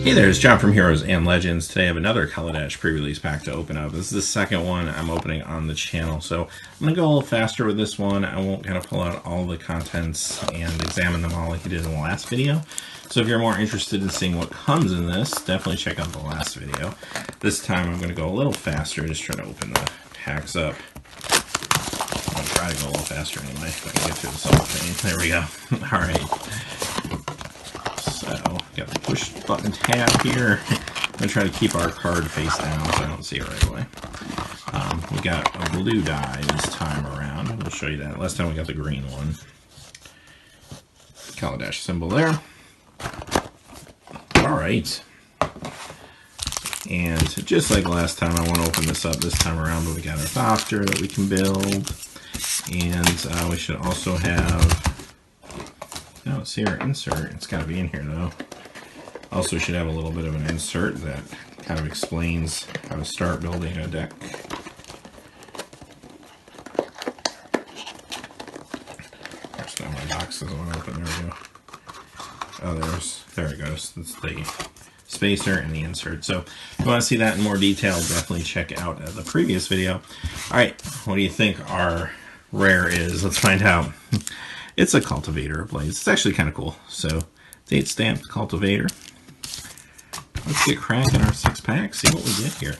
Hey there, it's John from Heroes and Legends. Today I have another Kaladesh pre-release pack to open up. This is the second one I'm opening on the channel, so I'm going to go a little faster with this one. I won't kind of pull out all the contents and examine them all like I did in the last video. So if you're more interested in seeing what comes in this, definitely check out the last video. This time I'm going to go a little faster, just try to open the packs up. I'm going to try to go a little faster anyway, if I can get through this whole thing. There we go. Alright. So, got the push button tab here. I'm going to try to keep our card face down so I don't see it right away. We got a blue die this time around. We'll show you that. Last time we got the green one. Kaladesh symbol there. Alright. And just like last time, I want to open this up this time around, but we got our doctor that we can build. And we should also have... I don't see our insert. It's got to be in here though. Also should have a little bit of an insert that kind of explains how to start building a deck. There's now my box doesn't want to open. There we go. Oh, there it goes. That's the spacer and the insert. So if you want to see that in more detail, definitely check out the previous video. Alright, what do you think our rare is? Let's find out. It's a Cultivator of Blades. It's actually kind of cool. So, date stamped Cultivator. Let's get cracking our 6-pack, see what we get here.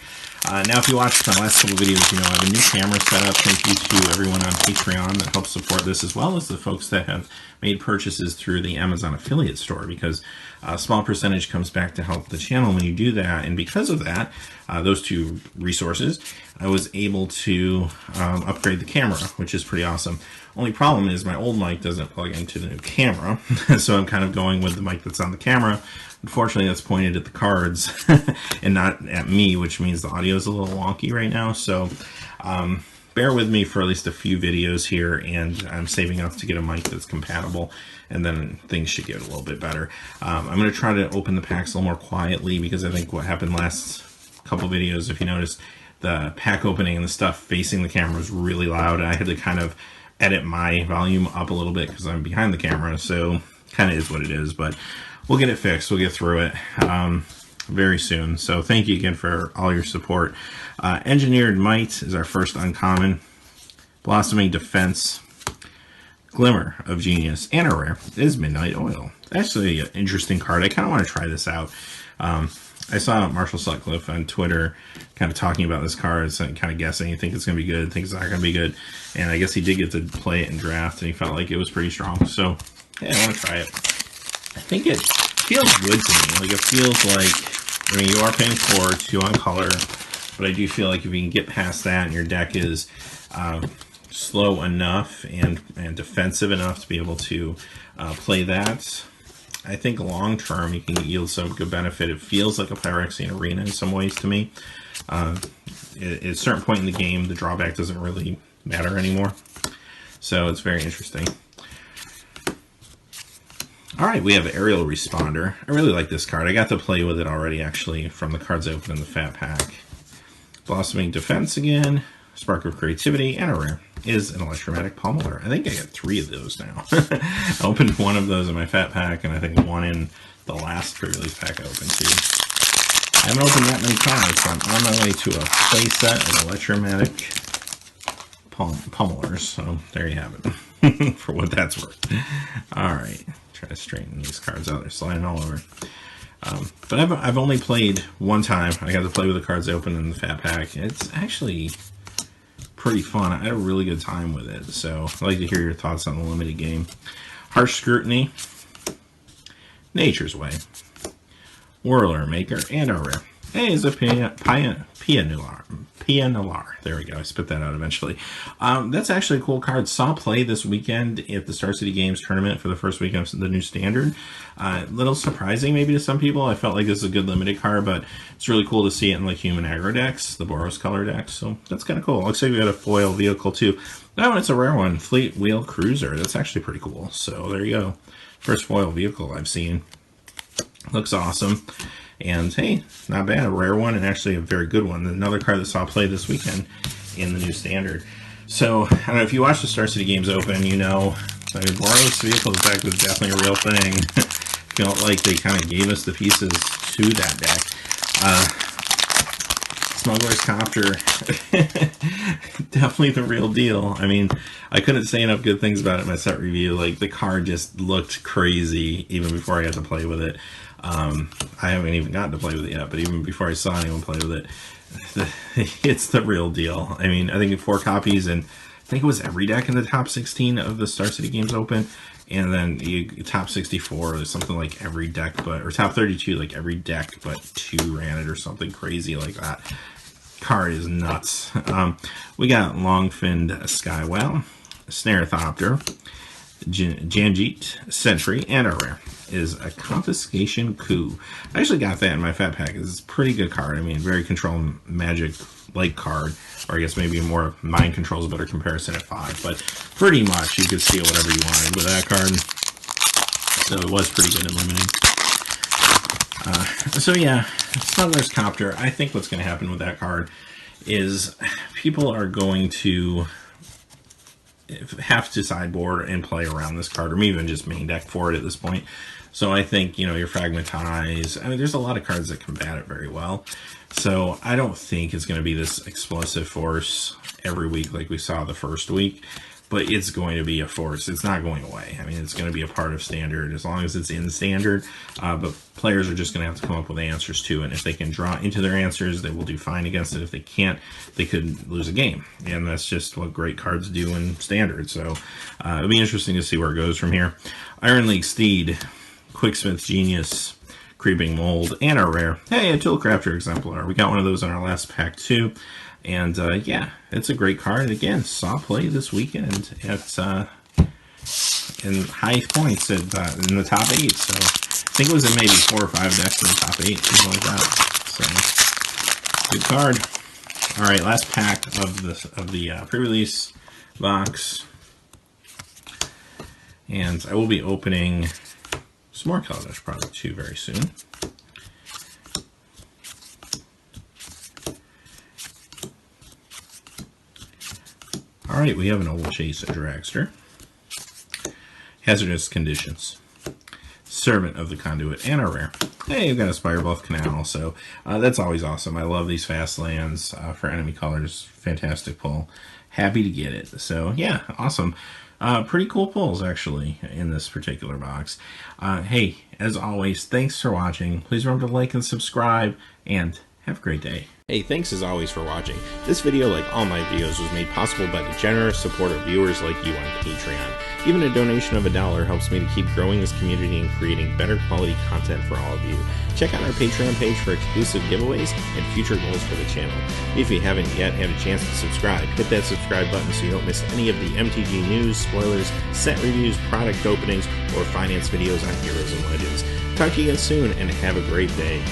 Now, if you watched my last couple videos, you know I have a new camera set up. Thank you to everyone on Patreon that helps support this, as well as the folks that have made purchases through the Amazon affiliate store, because a small percentage comes back to help the channel when you do that. And because of that, those two resources, I was able to upgrade the camera, which is pretty awesome. Only problem is my old mic doesn't plug into the new camera, so I'm kind of going with the mic that's on the camera. Unfortunately, that's pointed at the cards and not at me, which means the audio is a little wonky right now. So bear with me for at least a few videos here, and I'm saving up to get a mic that's compatible, and then things should get a little bit better. I'm going to try to open the packs a little more quietly, because I think what happened last couple videos, if you noticed, the pack opening and the stuff facing the camera was really loud. I had to kind of edit my volume up a little bit because I'm behind the camera, so kind of is what it is, but we'll get it fixed. We'll get through it very soon. So thank you again for all your support. Engineered Might is our first uncommon. Blossoming Defense, Glimmer of Genius, and a rare is Midnight Oil. Actually an interesting card. I kind of want to try this out. I saw Marshall Sutcliffe on Twitter kind of talking about this card, so kind of guessing, you think it's going to be good, think it's not going to be good, and I guess he did get to play it in draft, and he felt like it was pretty strong, so yeah, I want to try it. I think it feels good to me. Like, it feels like, I mean, you are paying for 2 on color, but I do feel like if you can get past that and your deck is slow enough and defensive enough to be able to play that, I think long term you can yield some good benefit. It feels like a Phyrexian Arena in some ways to me. At a certain point in the game, the drawback doesn't really matter anymore. So it's very interesting. Alright, we have Aerial Responder. I really like this card. I got to play with it already, actually, from the cards I opened in the Fat Pack. Blossoming Defense again, Spark of Creativity, and a rare is an Electromagnetic Pummeler. I think I got 3 of those now. I opened 1 of those in my Fat Pack, and I think 1 in the last pre-release pack I opened too. I haven't opened that many cards, so I'm on my way to a play set of Electromagnetic Pummelers, so there you have it, for what that's worth. Alright, try to straighten these cards out. They're sliding all over. But I've only played 1 time. I got to play with the cards I opened in the Fat Pack. It's actually pretty fun. I had a really good time with it, so I'd like to hear your thoughts on the limited game. Harsh Scrutiny, Nature's Way, Whirler Maker, and a rare. Hey, it's a Pianular. There we go. I spit that out eventually. That's actually a cool card. Saw play this weekend at the Star City Games tournament for the first week of the new standard. Little surprising maybe to some people. I felt like this is a good limited card, but it's really cool to see it in like human aggro decks, the Boros color decks. So that's kind of cool. Looks like we got a foil vehicle too. That one, it's a rare one. Fleet Wheel Cruiser. That's actually pretty cool. So there you go. First foil vehicle I've seen. Looks awesome. And hey, not bad, a rare one and actually a very good one. Another card that saw play this weekend in the new standard. So, I don't know, if you watch the Star City Games Open, you know, Boros Vehicles deck was definitely a real thing. felt like they kind of gave us the pieces to that deck. Smuggler's Copter, definitely the real deal. I mean, I couldn't say enough good things about it in my set review. Like, the card just looked crazy even before I got to play with it. I haven't even gotten to play with it yet, but even before I saw anyone play with it, it's the real deal. I mean, I think 4 copies, and I think it was every deck in the top 16 of the Star City Games Open. And then top 64 or something like every deck, but, or top 32, like every deck but 2 ran it or something crazy like that. Card is nuts. We got Longfinned Skywell, Snarethopter, Janjeet, Sentry, and our rare is a Confiscation Coup. I actually got that in my fat pack. It's a pretty good card. I mean, very control magic-like card, or I guess maybe more mind control is a better comparison at 5, but pretty much you could steal whatever you wanted with that card. So it was pretty good in limited. So yeah, Smuggler's Copter. I think what's going to happen with that card is people are going to have to sideboard and play around this card, or maybe even just main deck for it at this point. So I think, you know, your Fragmentize, I mean, there's a lot of cards that combat it very well. So I don't think it's going to be this explosive force every week like we saw the first week, but it's going to be a force. It's not going away. I mean, it's going to be a part of Standard as long as it's in Standard, but players are just going to have to come up with answers to it. And if they can draw into their answers, they will do fine against it. If they can't, they could lose a game. And that's just what great cards do in Standard. So it'll be interesting to see where it goes from here. Iron League Steed, Quicksmith Genius, Creeping Mold, and our rare, hey, a Toolcrafter Exemplar. We got one of those in our last pack too. And yeah, it's a great card. And again, saw play this weekend at in high points at in the top 8. So I think it was in maybe 4 or 5 decks in the top 8, something like that. So good card. All right, last pack of the pre-release box, and I will be opening some more Kaladesh product too very soon. All right, we have an Old Chase Dragster, Hazardous Conditions, Servant of the Conduit, and a rare. Hey, we've got a Spirebluff Canal, so that's always awesome. I love these fast lands for enemy colors. Fantastic pull. Happy to get it. So yeah, awesome. Pretty cool pulls actually in this particular box. Hey, as always, thanks for watching. Please remember to like and subscribe, and have a great day. Hey, thanks as always for watching. This video, like all my videos, was made possible by the generous support of viewers like you on Patreon. Even a donation of $1 helps me to keep growing this community and creating better quality content for all of you. Check out our Patreon page for exclusive giveaways and future goals for the channel. If you haven't yet had a chance to subscribe, hit that subscribe button so you don't miss any of the MTG news, spoilers, set reviews, product openings, or finance videos on Heroes and Legends. Talk to you again soon, and have a great day.